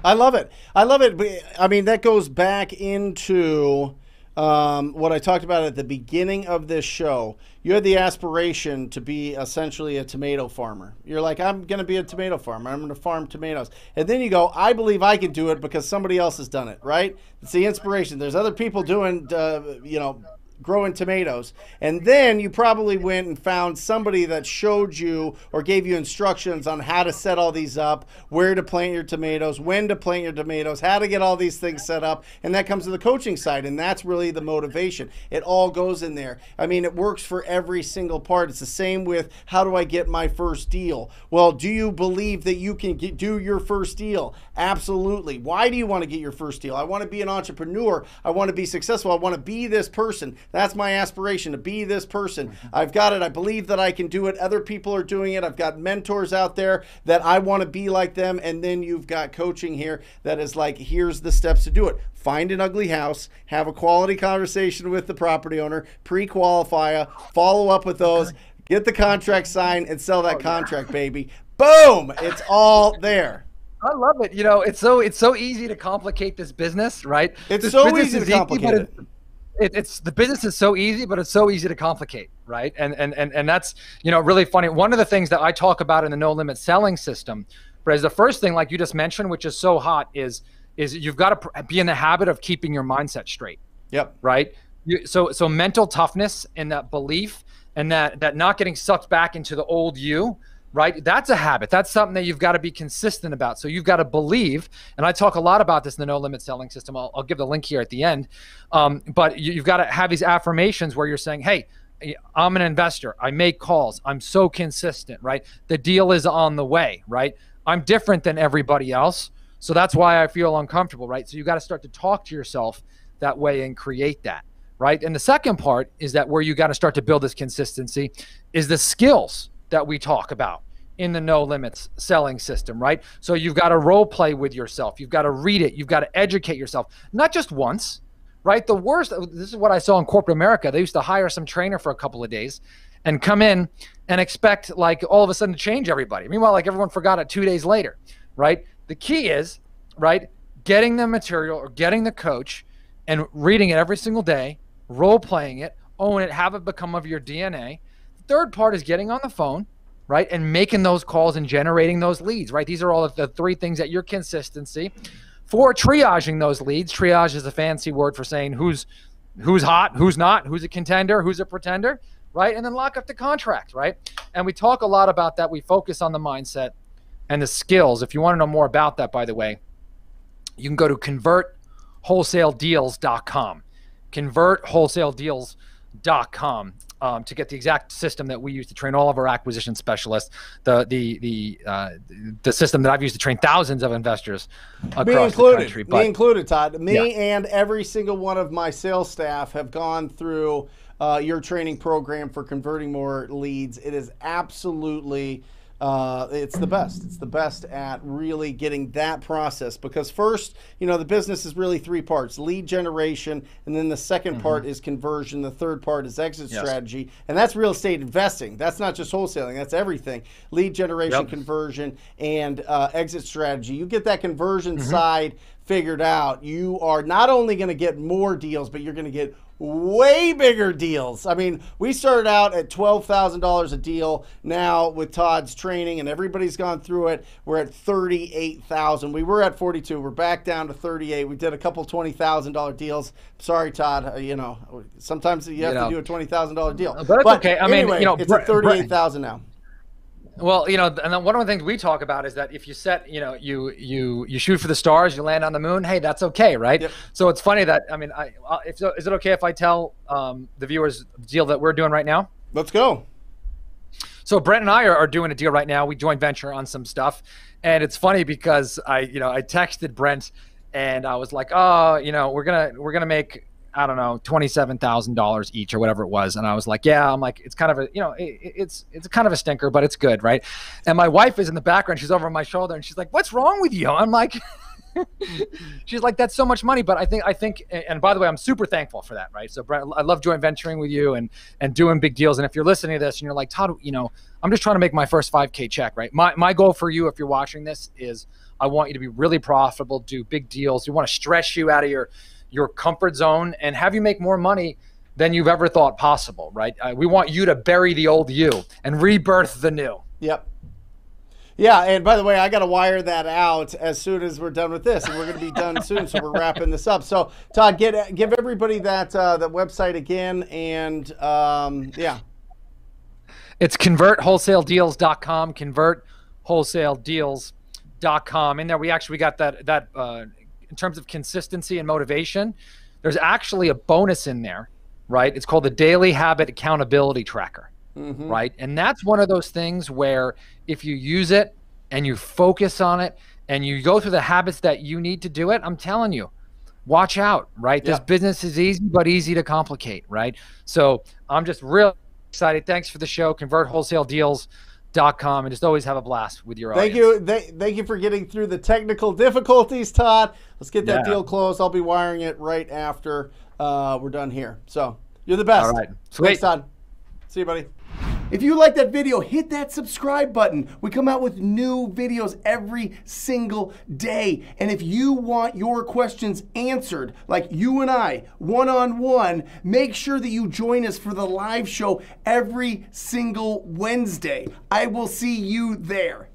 I love it. I love it. I mean, that goes back into what I talked about at the beginning of this show. You had the aspiration to be essentially a tomato farmer. You're like, I'm going to be a tomato farmer. I'm going to farm tomatoes. And then you go, I believe I can do it because somebody else has done it, right? It's the inspiration. There's other people doing, growing tomatoes. And then you probably went and found somebody that showed you or gave you instructions on how to set all these up, where to plant your tomatoes, when to plant your tomatoes, how to get all these things set up. And that comes to the coaching side. And that's really the motivation. It all goes in there. I mean, it works for every single part. It's the same with how do I get my first deal? Well, do you believe that you can do your first deal? Absolutely. Why do you want to get your first deal? I want to be an entrepreneur. I want to be successful. I want to be this person. That's my aspiration, to be this person. I've got it. I believe that I can do it. Other people are doing it. I've got mentors out there that I want to be like them. And then you've got coaching here that is like, here's the steps to do it. Find an ugly house, have a quality conversation with the property owner, pre-qualify, follow up with those, get the contract signed, and sell that contract, baby. Boom! It's all there. I love it. You know, it's so easy to complicate this business, right? It's so easy to complicate it. It's the business is so easy, but it's so easy to complicate, right? And that's, you know, really funny. One of the things that I talk about in the no limit selling system, but is the first thing, like you just mentioned, which is so hot, is you've got to be in the habit of keeping your mindset straight. Yep. Right. So mental toughness and that belief and that not getting sucked back into the old you. Right. That's a habit. That's something that you've got to be consistent about. So you've got to believe, and I talk a lot about this in the no limit selling system. I'll give the link here at the end. But you've got to have these affirmations where you're saying, hey, I'm an investor. I make calls. I'm so consistent, right? The deal is on the way, right? I'm different than everybody else. So that's why I feel uncomfortable, right? So you got to start to talk to yourself that way and create that, right? And the second part is that where you got to start to build this consistency is the skills that we talk about in the no limits selling system, right? So you've got to role play with yourself. You've got to read it. You've got to educate yourself, not just once, right? The worst, this is what I saw in corporate America. They used to hire some trainer for a couple of days and come in and expect like all of a sudden to change everybody. Meanwhile, like everyone forgot it 2 days later, right? The key is, right, getting the material or getting the coach and reading it every single day, role playing it, own it, have it become of your DNA. Third part is getting on the phone, right, and making those calls and generating those leads, right? These are all of the three things that your consistency. For triaging those leads, triage is a fancy word for saying who's hot, who's not, who's a contender, who's a pretender, right? And then lock up the contract, right? And we talk a lot about that. We focus on the mindset and the skills. If you want to know more about that, by the way, you can go to convertwholesaledeals.com. convertwholesaledeals.com. To get the exact system that we use to train all of our acquisition specialists, the system that I've used to train thousands of investors across the country. Me included, Todd. Me and every single one of my sales staff have gone through your training program for converting more leads. It is absolutely it's the best. It's the best at really getting that process, because first, you know, the business is really three parts: lead generation, and then the second part is conversion. The third part is exit strategy, and that's real estate investing. That's not just wholesaling. That's everything: lead generation, conversion, and exit strategy. You get that conversion side figured out, you are not only going to get more deals, but you're going to get way bigger deals. I mean, we started out at $12,000 a deal. Now with Todd's training and everybody's gone through it, we're at $38,000. We were at 42. We're back down to 38. We did a couple $20,000 deals. Sorry, Todd. You know, sometimes you have to do a $20,000 deal. But it's okay. I mean, anyway, you know, it's at 38,000 now. Well, you know, and then one of the things we talk about is that if you set, you know, you shoot for the stars, you land on the moon. Hey, that's okay, right? Yep. So it's funny that, I mean, is it okay if I tell the viewers the deal that we're doing right now? Let's go. So Brent and I are doing a deal right now. We joint venture on some stuff, and it's funny because I texted Brent and I was like, oh, you know, we're gonna make, I don't know, $27,000 each or whatever it was. And I was like, yeah, I'm like, it's kind of a, you know, it's kind of a stinker, but it's good. Right. And my wife is in the background. She's over my shoulder and she's like, what's wrong with you? I'm like, She's like, that's so much money. But I think, and by the way, I'm super thankful for that, right? So Brent, I love joint venturing with you and doing big deals. And if you're listening to this and you're like, Todd, I'm just trying to make my first 5K check, right? My goal for you, if you're watching this, is I want you to be really profitable, do big deals. We want to stress you out of your comfort zone and have you make more money than you've ever thought possible, right? We want you to bury the old you and rebirth the new. Yep. Yeah, and by the way, I got to wire that out as soon as we're done with this, and we're going to be done soon, so we're wrapping this up. So, Todd, give everybody that website again, and yeah. It's convertwholesaledeals.com, convertwholesaledeals.com. In there, we got that in terms of consistency and motivation, there's actually a bonus in there, right? It's called the Daily Habit Accountability Tracker. Right. And that's one of those things where if you use it and you focus on it and you go through the habits that you need to do it, I'm telling you, watch out, right? Yeah. This business is easy, but easy to complicate, right? So I'm just real excited. Thanks for the show. ConvertWholesaleDeals.com, and just always have a blast with your audience. Thank you for getting through the technical difficulties, Todd. Let's get that deal closed. I'll be wiring it right after we're done here. So you're the best. All right. Sweet. Thanks, Todd. See you, buddy. If you like that video, hit that subscribe button. We come out with new videos every single day. And if you want your questions answered, like you and I, one-on-one, make sure that you join us for the live show every single Wednesday. I will see you there.